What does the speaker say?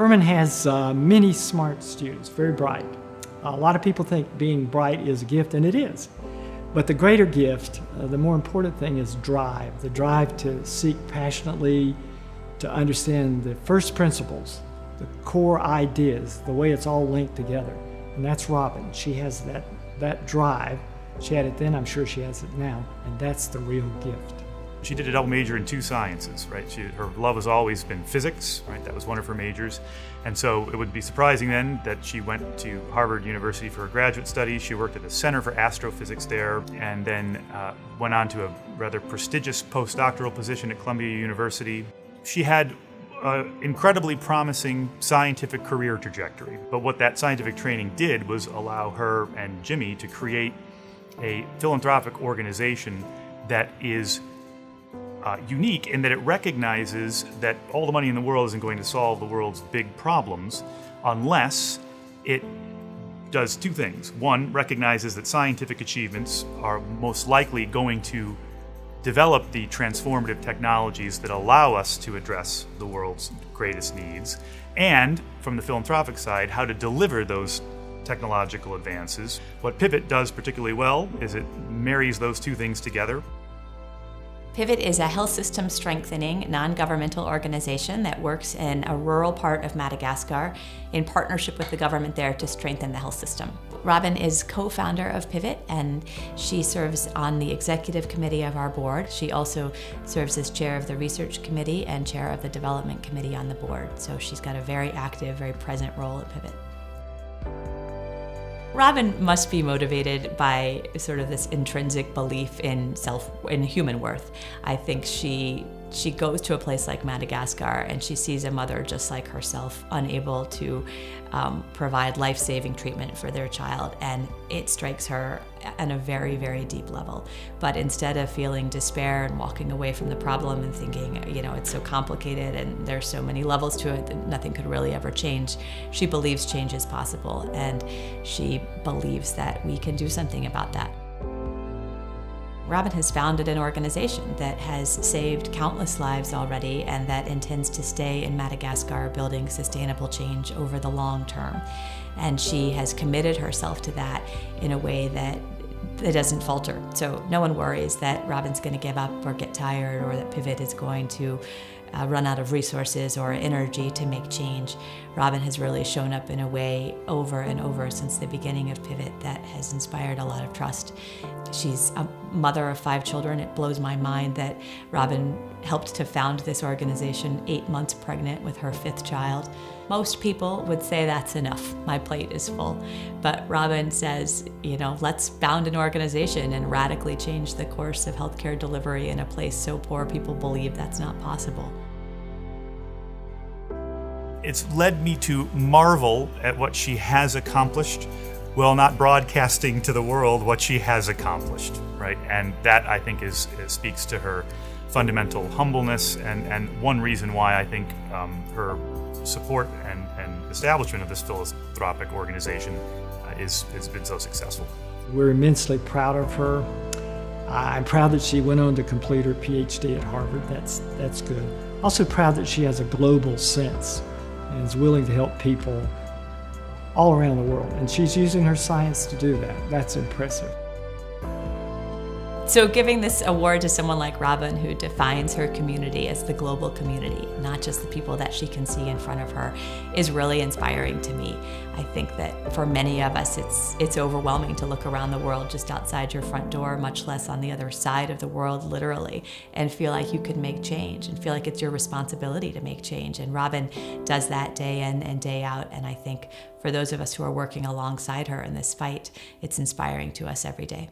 Furman has many smart students, very bright. A lot of people think being bright is a gift, and it is. But the greater gift, the more important thing is drive, the drive to seek passionately, to understand the first principles, the core ideas, the way it's all linked together. And that's Robin. She has that drive. She had it then, I'm sure she has it now, and that's the real gift. She did a double major in 2 sciences, right? Her love has always been physics, right? That was one of her majors. And so it would be surprising then that she went to Harvard University for her graduate studies. She worked at the Center for Astrophysics there, and then went on to a rather prestigious postdoctoral position at Columbia University. She had an incredibly promising scientific career trajectory. But what that scientific training did was allow her and Jimmy to create a philanthropic organization that is unique in that it recognizes that all the money in the world isn't going to solve the world's big problems unless it does 2 things. One, recognizes that scientific achievements are most likely going to develop the transformative technologies that allow us to address the world's greatest needs, and from the philanthropic side, how to deliver those technological advances. What Pivot does particularly well is it marries those 2 things together. Pivot is a health system strengthening non-governmental organization that works in a rural part of Madagascar in partnership with the government there to strengthen the health system. Robin is co-founder of Pivot, and she serves on the executive committee of our board. She also serves as chair of the research committee and chair of the development committee on the board. So she's got a very active, very present role at Pivot. Robin must be motivated by sort of this intrinsic belief in human worth. I think she goes to a place like Madagascar and she sees a mother just like herself, unable to provide life-saving treatment for their child, and it strikes her on a very, very deep level. But instead of feeling despair and walking away from the problem and thinking, you know, it's so complicated and there's so many levels to it that nothing could really ever change, she believes change is possible, and she believes that we can do something about that. Robin has founded an organization that has saved countless lives already and that intends to stay in Madagascar building sustainable change over the long term. And she has committed herself to that in a way that doesn't falter. So no one worries that Robin's going to give up or get tired, or that Pivot is going to run out of resources or energy to make change. Robin has really shown up in a way over and over since the beginning of Pivot that has inspired a lot of trust. She's a mother of 5 children. It blows my mind that Robin helped to found this organization 8 months pregnant with her 5th child. Most people would say that's enough, my plate is full. But Robin says, you know, let's found an organization and radically change the course of healthcare delivery in a place so poor people believe that's not possible. It's led me to marvel at what she has accomplished, while not broadcasting to the world what she has accomplished, right? And that, I think, speaks to her fundamental humbleness, and one reason why I think her support and establishment of this philanthropic organization has been so successful. We're immensely proud of her. I'm proud that she went on to complete her PhD at Harvard. That's good. Also proud that she has a global sense and is willing to help people all around the world. And she's using her science to do that. That's impressive. So giving this award to someone like Robin, who defines her community as the global community, not just the people that she can see in front of her, is really inspiring to me. I think that for many of us, it's overwhelming to look around the world just outside your front door, much less on the other side of the world, literally, and feel like you can make change and feel like it's your responsibility to make change. And Robin does that day in and day out. And I think for those of us who are working alongside her in this fight, it's inspiring to us every day.